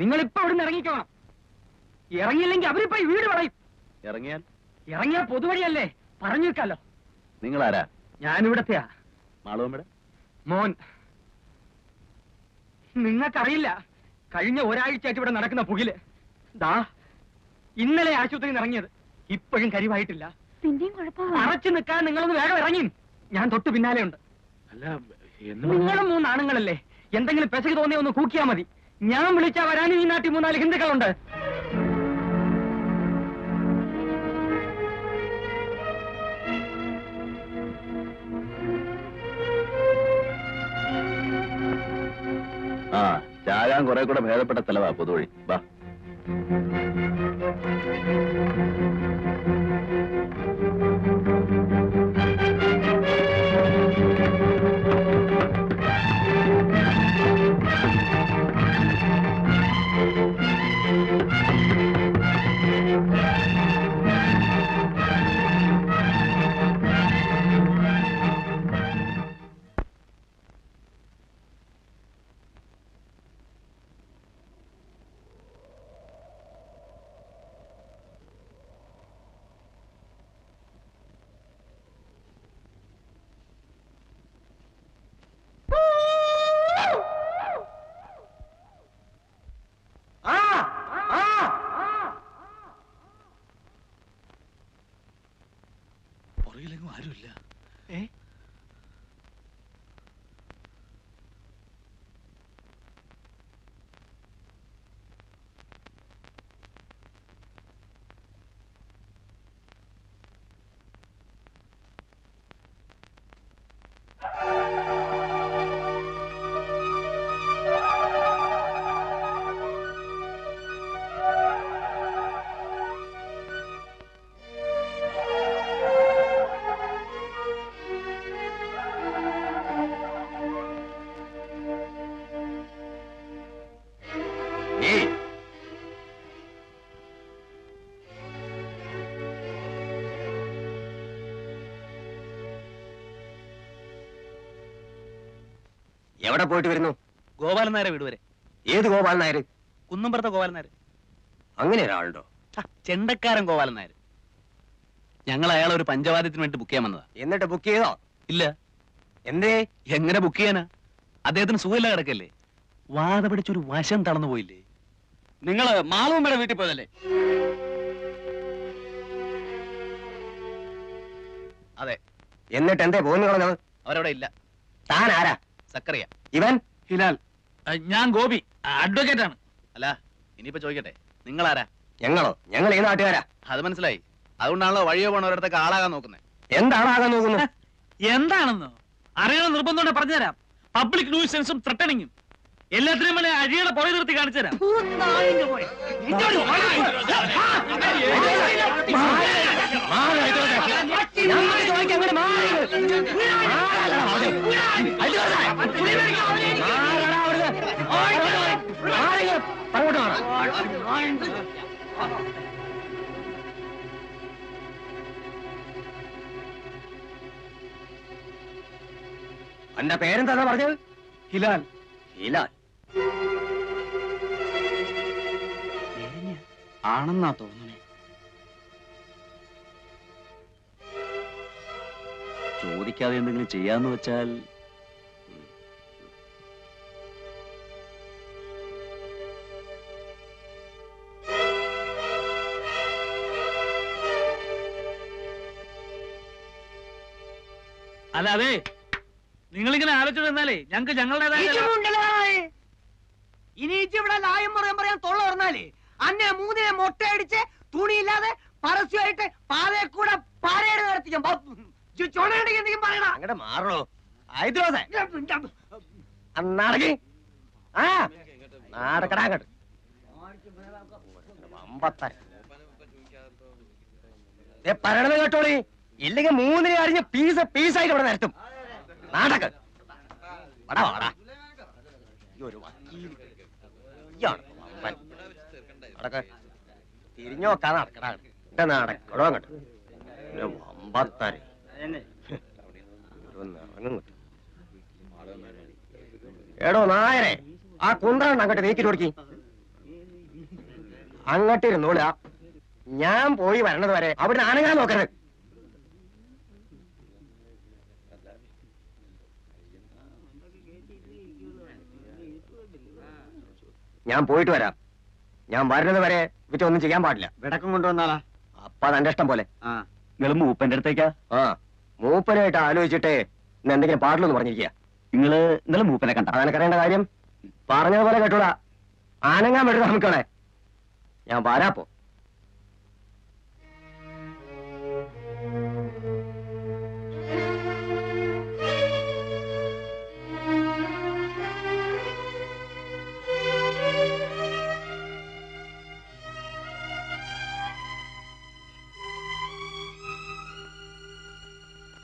നിങ്ങളിപ്പോ ഇവിടുന്ന് ഇറങ്ങിക്കോണം. ഇറങ്ങിയില്ലെങ്കിൽ അവരിപ്പോ ഈ വീട് വളയും. ഇറങ്ങിയാൽ പൊതുവഴിയല്ലേ, പറഞ്ഞു വെക്കാലോ. നിങ്ങളാരാ? ഞാനിവിടത്തെയാ. മാളവമ്മയുടെ മോൻ. നിങ്ങൾക്കറിയില്ല കഴിഞ്ഞ ഒരാഴ്ചയായിട്ട് ഇവിടെ നടക്കുന്ന പുകില്. ദാ ഇന്നലെ ആശുപത്രിയിൽ നിന്ന് ഇറങ്ങിയത്, ഇപ്പോഴും കരിവായിട്ടില്ല. അറച്ചു നിൽക്കാൻ നിങ്ങളൊന്ന് വേഗം ഇറങ്ങി. ഞാൻ തൊട്ട് പിന്നാലെ ഉണ്ട്. നിങ്ങളും 3 ആണുങ്ങളല്ലേ, എന്തെങ്കിലും പെശക് തോന്നിയ ഒന്ന് കൂക്കിയാ മതി. ഞാൻ വിളിച്ചാ വരാനും ഈ നാട്ടിൽ 3-4 ഹിന്ദുക്കളുണ്ട്. ആ ചാകാൻ കുറെ കൂടെ ഭേദപ്പെട്ട സ്ഥലവാ പൊതുവഴി. വാ. ആരുമില്ല. എവിടെ പോയിട്ട് വരുന്നു? ഗോപാലൻ നായരെ വീട് വരെ. ഏത് ഗോപാലൻ നായർ? കുന്നമ്പുറത്തെ ഗോപാലൻ നായർ. അങ്ങനെ ഒരാളുണ്ടോ? ചെണ്ടക്കാരൻ ഗോപാലൻ നായർ. ഞങ്ങൾ അയാളെ ഒരു പഞ്ചവാദ്യത്തിന് വേണ്ടി ബുക്ക് ചെയ്യാൻ വന്നതാ. എന്നിട്ട് ബുക്ക് ചെയ്തോ? ഇല്ല. എന്തേ? എങ്ങനെ ബുക്ക് ചെയ്യാനാ? അദ്ദേഹത്തിന് സുഖമില്ല കിടക്കല്ലേ, വാത പിടിച്ചൊരു വശം തളർന്നു പോയില്ലേ. നിങ്ങള് മാളവമ്മയുടെ വീട്ടിൽ പോയതല്ലേ? അതെ. എന്നിട്ട് എന്തേ പോന്നു കളഞ്ഞത്? അവരവിടെ ഇല്ല. താൻ ആരാ? സക്കറിയ. ഇവൻ ഹിലാൽ. ഞാൻ ഗോപി, അഡ്വക്കേറ്റ് ആണ്. അല്ല, ഇനിയിപ്പോ ചോദിക്കട്ടെ, നിങ്ങളാരാ? ഞങ്ങളോ? ഞങ്ങൾ ഈ നാട്ടുകാരാ. അത് മനസ്സിലായി. അതുകൊണ്ടാണല്ലോ വഴിയോ പോണവരടുത്തൊക്കെ ആളാകാൻ നോക്കുന്നത്. എന്താണാകാൻ നോക്കുന്നത്? എന്താണെന്നോ അറിയണം നിർബന്ധം പറഞ്ഞുതരാം. പബ്ലിക് ന്യൂസൻസും ത്രട്ടണിങ്ങും എല്ലാത്തിനും മേലെ അഴിയുടെ പുറകെ നിർത്തി കാണിച്ചു തരാം. എന്റെ പേരെന്താ പറഞ്ഞത്? ഹിലാൽ. ഹിലാൽ ആണെന്നാ തോന്നുന്നേ. ചോദിക്കാതെ എന്തെങ്കിലും ചെയ്യാന്ന് വെച്ചാൽ അല്ല, അതെ, നിങ്ങളിങ്ങനെ ആലോചിച്ചിരുന്നാലേ ഞങ്ങൾക്ക് ഞങ്ങളുടേതായ ഇനി ഇവിടെ ലായം പറയാൻ തൊള്ള പറഞ്ഞാലേ അന്നെ 3 മൊട്ടയടിച്ച് തുണിയില്ലാതെ പരസ്യമായിട്ട് പാതയെ കൂടെ പാരയുടെ നടത്തിക്കാം. എന്തെങ്കിലും പറയണ അങ്ങടെ മാറണോ? നടക്കി ആ നാടക്കടാങ്ങട്ട് പറയണത് കേട്ടോളി. ഇല്ലെങ്കിൽ 3 അരിഞ്ഞ് പീസായിട്ട് ഇവിടെ നിരത്തും. നാടക്ക് വടാ വാടാ. ഒരു തിരിഞ്ഞു നോക്കാതെ നടക്കടാ. എന്റെ നടക്കടോ അങ്ങോട്ട് വമ്പത്താര് എടോ നായരെ, ആ കുന്ത്രണ്ട് അങ്ങോട്ട് നീക്കിട്ട് കൊടുക്കി. അങ്ങോട്ട് ഇരുന്നോളുക. ഞാൻ പോയി വരണത് വരെ അവിടെ ആനങ്ങാൻ നോക്കരുത്. ഞാൻ പോയിട്ട് വരാം. ഞാൻ വരുന്നത് വരെ ഇവറ്റ ഒന്നും ചെയ്യാൻ പാടില്ല. വിടക്കം കൊണ്ടുവന്നാലാ? അപ്പ അതെന്റെ ഇഷ്ടം പോലെ. നിങ്ങൾ മൂപ്പന്റെ അടുത്തേക്കാ? ആ, മൂപ്പനായിട്ട് ആലോചിച്ചിട്ട് ഇന്ന് എന്തെങ്കിലും പാടില്ലെന്ന് പറഞ്ഞിരിക്കുക. നിങ്ങൾ മൂപ്പനെ കണ്ട? അതെനിക്കറിയേണ്ട കാര്യം പറഞ്ഞതുപോലെ കേട്ടൂടാ. ആനങ്ങാൻ വേണ്ടി നമുക്കാണേ. ഞാൻ വരാപ്പോ.